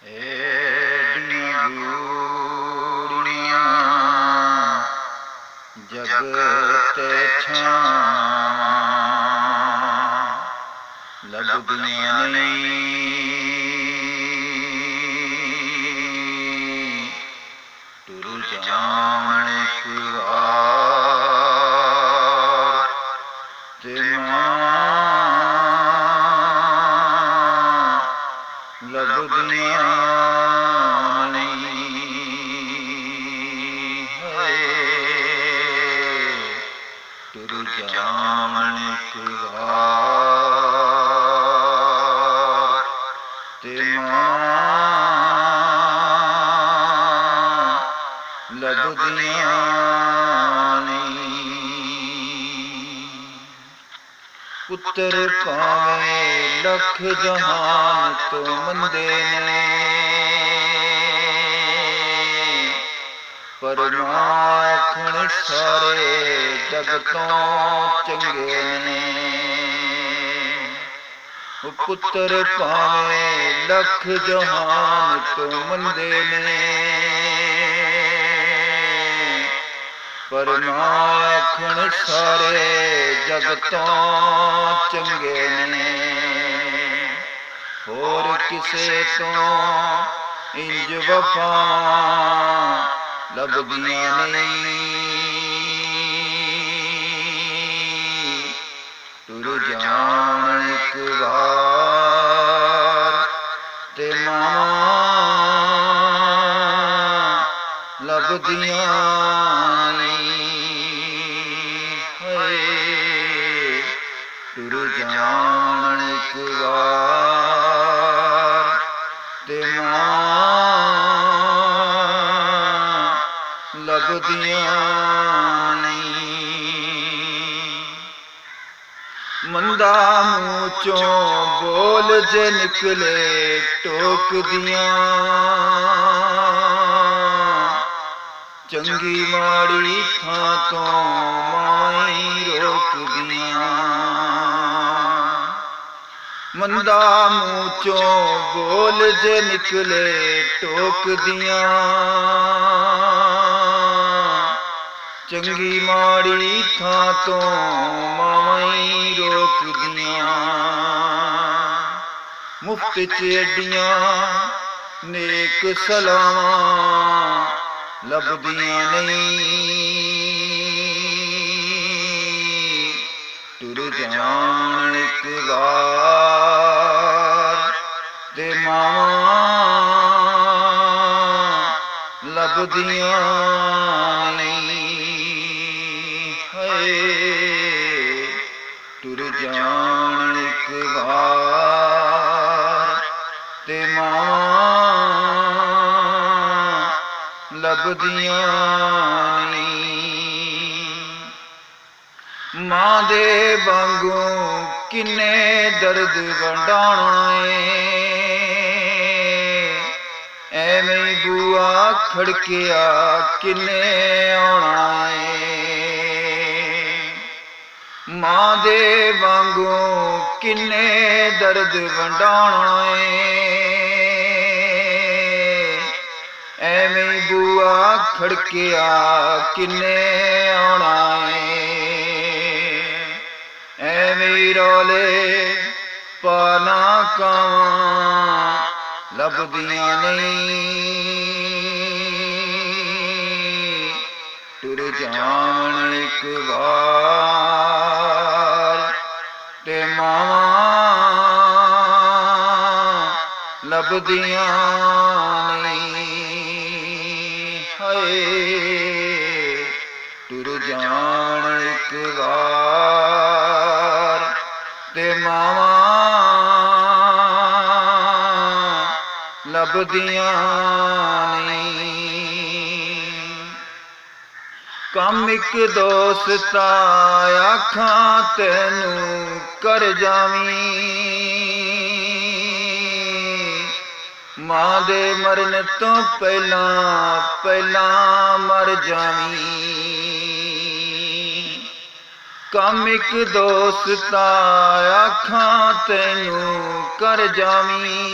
ਏਡੀਆਂ ਗੂੜੀਆਂ ਜਗ ਤੇ ਛਾਂ ਲੱਭਦੀਆਂ ਨਹੀਂ। ਤੁਰ ਜਾਵਣ ਇੱਕ ਵਾਰ ਤੇ ਲੱਭਦੀਆਂ ਨਹੀਂ। ਤੁਰ ਜਾਵਣ ਇੱਕ ਵਾਰ ਤੇ ਲੱਭਦੀਆਂ ਨਹੀਂ। ਪੁੱਤਰ ਭਾਵੇਂ ਲੱਖ ਜਹਾਨ ਤੋਂ ਮੰਦੇ ਨੇ, ਪਰ ਮਾਂ ਆਖਣ ਸਾਰੇ ਜਗ ਤੋਂ ਚੰਗੇ ਨੇ। ਪੁੱਤਰ ਭਾਵੇਂ ਲੱਖ ਜਹਾਨ ਤੋਂ ਮੰਦੇ ਨੇ, ਪਰ ਮਾਂ ਆਖਣ ਸਾਰੇ ਜਗ ਤੋਂ ਚੰਗੇ ਨੇ। ਹੋਰ ਕਿਸੇ ਤੋਂ ਇੰਜ ਵਫਾਵਾਂ ਲੱਭਦੀਆਂ ਨਹੀਂ। ਤੁਰ ਜਾਵਣ ਇੱਕ ਵਾਰ ਤੇ ਲੱਭਦੀਆਂ ਨਹੀਂ। ਤੁਰ ਜਾਵਣ ਇੱਕ ਵਾਰ ਤੇ ਲੱਭਦੀਆਂ ਨਹੀਂ। ਮੰਦਾ ਮੂੰਹ ਚੋਂ ਬੋਲ ਜੇ ਨਿਕਲੇ ਟੋਕਦੀਆਂ, ਚੰਗੀ ਮਾੜੀ ਥਾਂ ਤੋਂ ਮਾਵਾਂ ਹੀ ਰੋਕਦੀਆਂ। ਮੰਦਾ ਮੂੰਹ ਚੋਂ ਬੋਲ ਜੇ ਨਿਕਲੇ ਟੋਕਦੀਆਂ, ਚੰਗੀ ਮਾੜੀ ਥਾਂ ਤੋਂ ਮਾਵਾਂ ਹੀ ਰੋਕਦੀਆਂ। ਮੁਫਤ ਚ ਏਡੀਆਂ ਨੇਕ ਸਲਾਵਾਂ ਲੱਭਦੀਆਂ ਨਹੀਂ। ਤੁਰ ਜਾਵਣ ਇੱਕ ਵਾਰ ਤੇ ਮਾਵਾਂ ਲੱਭਦੀਆਂ ਨਹੀਂ। ਤੁਰ ਜਾਵਣ ਇੱਕ ਵਾਰ ਤੇ ਲੱਭਦੀਆਂ ਨਹੀਂ। ਮਾਂ ਦੇ ਵਾਂਗੂ ਕਿੰਨੇ ਦਰਦ ਵੰਡਾਉਣਾ ਏ, ਐਵੇਂ ਬੂਆ ਖੜਕਿਆ ਕਿੰਨੇ ਆਉਣਾ ਏ। ਮਾਂ ਦੇ ਵਾਂਗੂ ਕਿੰਨੇ ਦਰਦ ਵੰਡਾਉਣਾ ਏ, ਐਵੇਂ ਬੂਆ ਖੜਕਿਆ ਕਿੰਨੇ ਆਉਣਾ ਏ। ਐਵੇਂ ਰੌਲੇ ਪਾਣਾ ਕਾਵਾਂ ਲੱਭਦੀਆਂ ਨਹੀਂ। ਤੁਰ ਜਾਵਣ ਇੱਕ ਵਾਰ ਤੇ ਮਾਵਾਂ ਲੱਭਦੀਆਂ ਨਹੀਂ। ਤੁਰ ਜਾਵਣ ਇੱਕ ਵਾਰ ਤੇ ਮਾਵਾਂ ਲੱਭਦੀਆਂ ਨਹੀਂ। ਕੰਮ ਇੱਕ ਦੋਸਤਾ ਆਖਾਂ ਤੈਨੂੰ ਕਰ ਜਾਵੀਂ, ਮਾਂ ਦੇ ਮਰਨ ਤੋਂ ਪਹਿਲਾਂ ਮਰ ਜਾਵੀਂ। ਕੰਮ ਇੱਕ ਦੋਸਤਾ ਆਖਾਂ ਤੈਨੂੰ ਕਰ ਜਾਵੀਂ,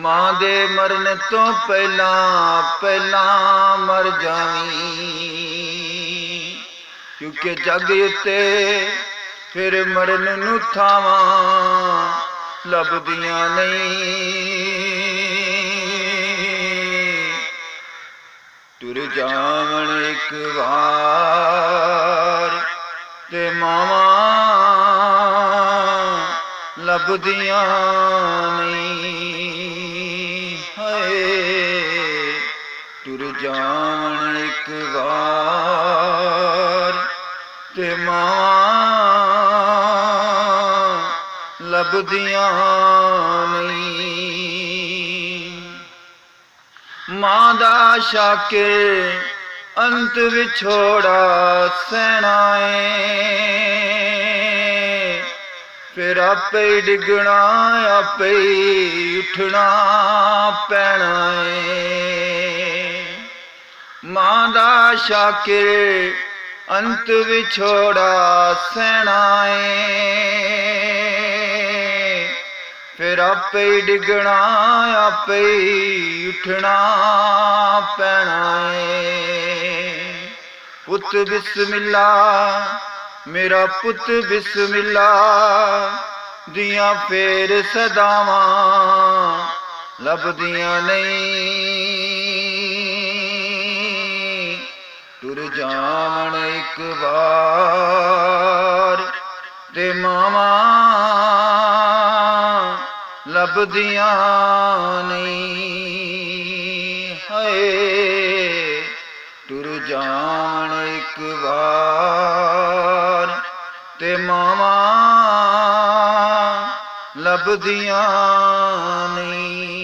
ਮਾਂ ਦੇ ਮਰਨ ਤੋਂ ਪਹਿਲਾਂ ਪਹਿਲਾਂ ਮਰ ਜਾਵੀਂ, ਕਿਉਂਕਿ ਜੱਗ ਉੱਤੇ ਫਿਰ ਮਰਨ ਨੂੰ ਥਾਵਾਂ ਲੱਭਦੀਆਂ ਨਹੀਂ। ਤੁਰ ਜਾਵਣ ਇੱਕ ਵਾਰ ਤੇ ਮਾਵਾਂ ਲੱਭਦੀਆਂ ਨਹੀਂ। ਹਾਏ ਤੁਰ ਜਾਵਣ ਇੱਕ ਵਾਰ ਤੇ ਮਾਵਾਂ ਲੱਭਦੀਆਂ ਨਹੀਂ। ਮਾਂ ਦਾ ਸ਼ਾਕਿਰ ਅੰਤ ਵਿਛੋੜਾ ਸਹਿਣਾ ਏ, ਫਿਰ ਆਪੇ ਹੀ ਡਿੱਗਣਾ ਆਪੇ ਹੀ ਉੱਠਣਾ ਪੈਣਾ ਏ। ਮਾਂ ਦਾ ਸ਼ਾਕਿਰ ਅੰਤ ਵਿਛੋੜਾ ਸਹਿਣਾ ਏ, ਫਿਰ ਆਪੇ ਹੀ ਡਿੱਗਣਾ ਆਪੇ ਹੀ ਉੱਠਣਾ ਪੈਣਾ ਏ। ਪੁੱਤ ਬਿਸਮਿਲ੍ਲਾ ਮੇਰਾ ਪੁੱਤ ਬਿਸਮਿਲ੍ਲਾ ਦੀਆਂ ਫੇਰ ਸਦਾਵਾਂ ਲੱਭਦੀਆਂ ਨਹੀਂ। ਤੁਰ ਜਾਵਣ ਇੱਕ ਵਾਰ ਤੇ ਮਾਵਾਂ ਲੱਭਦੀਆਂ ਨਹੀਂ। ਹਾਏ ਤੁਰ ਜਾਵਣ ਇੱਕ ਵਾਰ ਤੇ ਮਾਵਾਂ ਲੱਭਦੀਆਂ ਨਹੀਂ।